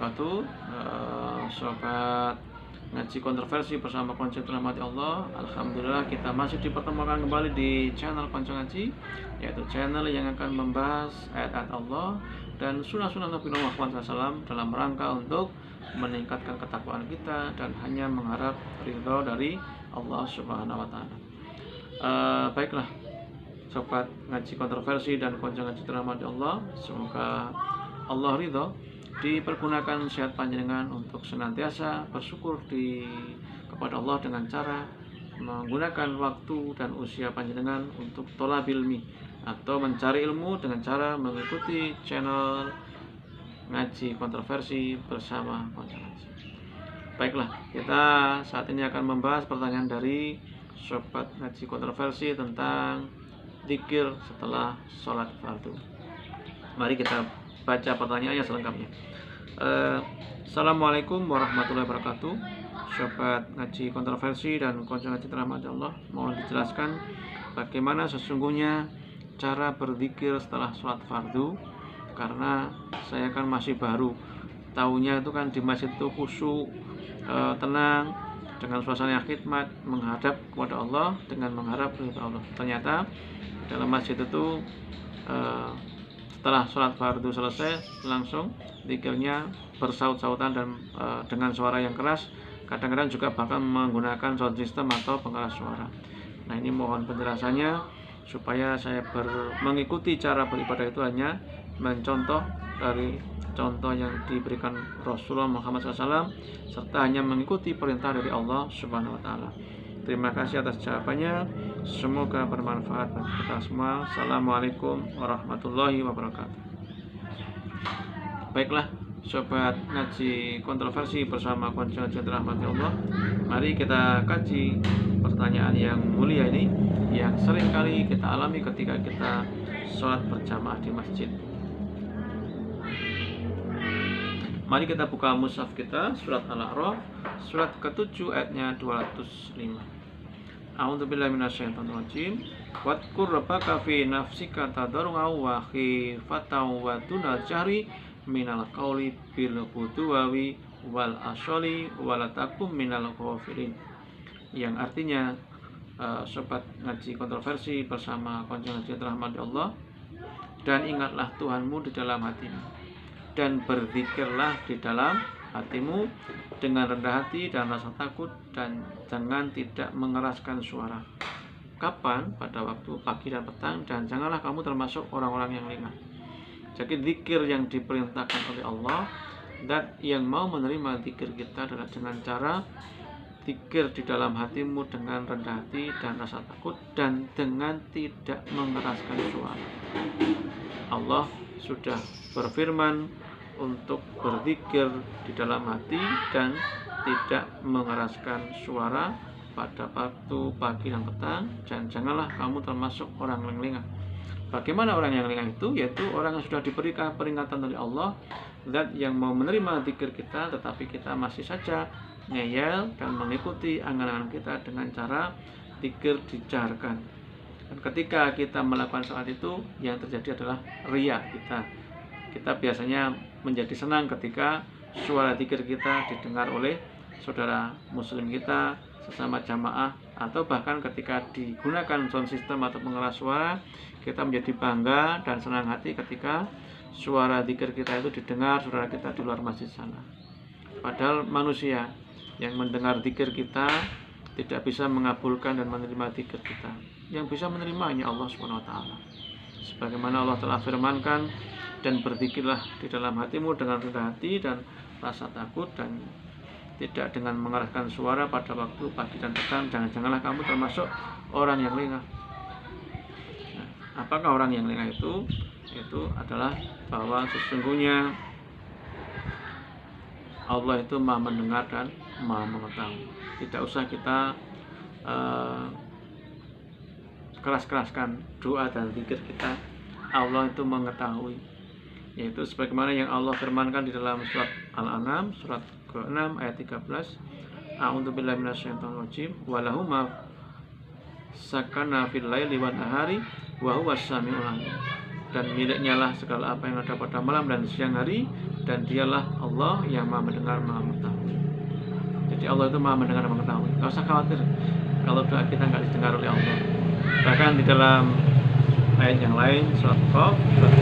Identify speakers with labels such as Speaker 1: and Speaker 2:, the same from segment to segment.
Speaker 1: wabarakatuh. Sobat ngaji kontroversi bersama Konco Rahmati Allah. Alhamdulillah kita masih dipertemukan kembali di channel Konco Ngaji, yaitu channel yang akan membahas ayat-ayat Allah dan sunnah-sunnah Nabi Muhammad SAW dalam rangka untuk meningkatkan ketakwaan kita dan hanya mengharap ridho dari Allah Subhanahu wa Ta'ala. Baiklah, sobat ngaji kontroversi dan Konco Ngaji Rahmati Allah, semoga Allah ridho dipergunakan sehat panjenengan untuk senantiasa bersyukur kepada Allah dengan cara menggunakan waktu dan usia panjenengan untuk tholabil ilmi atau mencari ilmu dengan cara mengikuti channel ngaji kontroversi bersama Konco Ngaji. Baiklah, kita saat ini akan membahas pertanyaan dari sobat ngaji kontroversi tentang dzikir setelah sholat fardu. Mari kita baca pertanyaannya selengkapnya. Assalamualaikum warahmatullahi wabarakatuh. Sobat ngaji kontroversi dan Konco Ngaji Rahmati Allah, mohon dijelaskan bagaimana sesungguhnya cara berzikir setelah sholat fardu, karena saya kan masih baru, tahunya itu kan di masjid itu khusyuk, tenang, dengan suasana khidmat, menghadap kepada Allah dengan mengharap ridha Allah. Ternyata dalam masjid itu setelah sholat fardu selesai langsung dzikirnya bersaut-sautan dan dengan suara yang keras, kadang-kadang juga bahkan menggunakan sound system atau pengeras suara. Nah, ini mohon penjelasannya supaya saya mengikuti cara beribadah itu hanya mencontoh dari contoh yang diberikan Rasulullah Muhammad SAW serta hanya mengikuti perintah dari Allah Subhanahu wa Ta'ala. Terima kasih atas jawabannya. Semoga bermanfaat bagi kita semua. Assalamualaikum warahmatullahi wabarakatuh. Baiklah, sobat ngaji kontroversi bersama Konco Ngaji Rahmati Allah, mari kita kaji pertanyaan yang mulia ini yang sering kali kita alami ketika kita sholat berjamaah di masjid. Mari kita buka mushaf kita, surat Al-A'raf, surat ke-7 ayatnya 205. A'udzubillahi minasyaitonirrajim. Wadhkur rabbaka fi nafsika tadarruan wa khifatan wa dunal jahri minal qawli bil ghudwi wal asyali wa la takum minal ghafilin. Yang artinya, sobat ngaji kontroversi bersama Konco Ngaji Rahmati Allah, dan ingatlah Tuhanmu di dalam hatimu dan berzikirlah di dalam hatimu dengan rendah hati dan rasa takut, dan jangan tidak mengeraskan suara. Kapan? Pada waktu pagi dan petang, dan janganlah kamu termasuk orang-orang yang lengah. Jadi zikir yang diperintahkan oleh Allah dan yang mau menerima zikir kita adalah dengan cara zikir di dalam hatimu dengan rendah hati dan rasa takut dan dengan tidak mengeraskan suara. Allah sudah berfirman untuk berzikir di dalam hati dan tidak mengeraskan suara pada waktu pagi dan petang, dan janganlah kamu termasuk orang yang lengah. Bagaimana orang yang lengah itu? Yaitu orang yang sudah diberikan peringatan oleh Allah, zat yang mau menerima zikir kita tetapi kita masih saja ngeyel dan mengikuti angan-angan kita dengan cara zikir dijaharkan. Dan ketika kita melakukan saat itu, yang terjadi adalah riya kita. Kita biasanya menjadi senang ketika suara zikir kita didengar oleh saudara muslim kita, sesama jamaah, atau bahkan ketika digunakan sound system atau pengeras suara, kita menjadi bangga dan senang hati ketika suara zikir kita itu didengar saudara kita di luar masjid sana. Padahal manusia yang mendengar zikir kita tidak bisa mengabulkan dan menerima zikir kita. Yang bisa menerima hanya Allah Subhanahu wa Ta'ala. Sebagaimana Allah telah firmankan, dan berzikirlah di dalam hatimu dengan rendah hati dan rasa takut dan tidak dengan mengeraskan suara pada waktu pagi dan petang. Janganlah kamu termasuk orang yang lengah. Nah, apakah orang yang lengah itu? Itu adalah bahwa sesungguhnya Allah itu Maha mendengar dan Maha mengetahui. Tidak usah kita keras-keraskan doa dan zikir kita. Allah itu mengetahui, yaitu sebagaimana yang Allah firmankan di dalam surat Al-An'am surat ke-6 ayat 13. A'udzubillahi minasyaitonirrajim. Walahu ma sakana fil laili wan nahari wa huwas samiul alim. dan miliknya lah segala apa yang ada pada malam dan siang hari, dan dialah Allah yang maha mendengar maha mengetahui. Jadi Allah itu maha mendengar maha mengetahui. Gak usah khawatir kalau doa kita nggak didengar oleh Allah. Bahkan di dalam ayat yang lain, surat Qaf, surat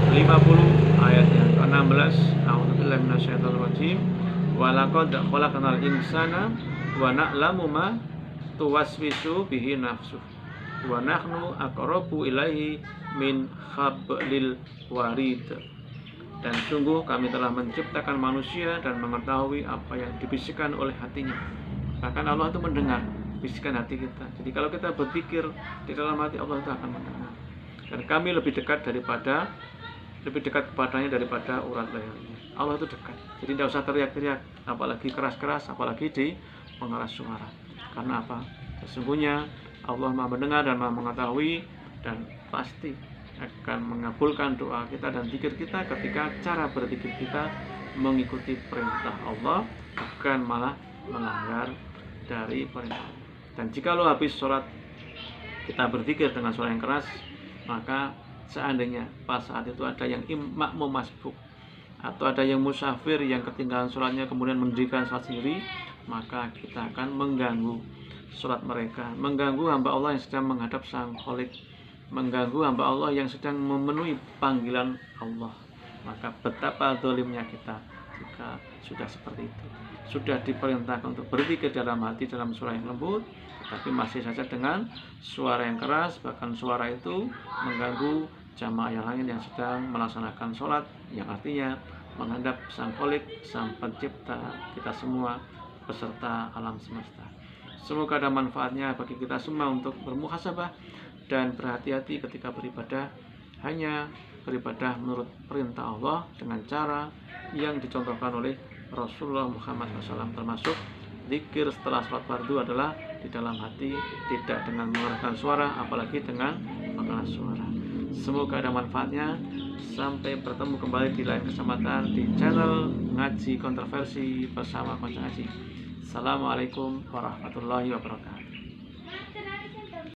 Speaker 1: ke-50 ayat yang ke-16, a'udzubillahi minasyaitonir rajim, wa laqad khalaqnal insana wa na'lamu ma tuwaswisu bihi nafsuh wa nahnu aqrabu ilaihi min hablil warid. Dan sungguh kami telah menciptakan manusia dan mengetahui apa yang dibisikkan oleh hatinya. Bahkan Allah itu mendengar bisikan hati kita. Jadi kalau kita berpikir di dalam hati, Allah itu akan mendengar. Dan kami lebih dekat kepadanya daripada urat lehernya. Allah itu dekat. Jadi tidak usah teriak-teriak, apalagi keras-keras, apalagi di pengeras suara. Karena apa? Sesungguhnya Allah Maha mendengar dan Maha mengetahui, dan pasti akan mengabulkan doa kita dan zikir kita ketika cara berzikir kita mengikuti perintah Allah, bukan malah melanggar dari perintah Allah. Dan jika lo habis sholat kita berzikir dengan suara yang keras, maka seandainya pas saat itu ada yang makmum masbuk atau ada yang musafir yang ketinggalan sholatnya kemudian mendirikan sholat sendiri, maka kita akan mengganggu sholat mereka, mengganggu hamba Allah yang sedang menghadap Sang Khalik, mengganggu hamba Allah yang sedang memenuhi panggilan Allah. Maka betapa zalimnya kita jika sudah seperti itu. Sudah diperintahkan untuk berzikir dalam hati dalam suara yang lembut, tapi masih saja dengan suara yang keras, bahkan suara itu mengganggu jamaah yang lain yang sedang melaksanakan sholat, yang artinya menghadap Sang Khalik, Sang Pencipta kita semua, beserta alam semesta. Semoga ada manfaatnya bagi kita semua untuk bermuhasabah dan berhati-hati ketika beribadah, hanya beribadah menurut perintah Allah dengan cara yang dicontohkan oleh Rasulullah Muhammad SAW, termasuk zikir setelah sholat fardu adalah di dalam hati, tidak dengan mengeraskan suara, apalagi dengan mengeras suara. Semoga ada manfaatnya. Sampai bertemu kembali di lain kesempatan di channel Ngaji Kontroversi bersama Konco Ngaji. Assalamualaikum warahmatullahi wabarakatuh.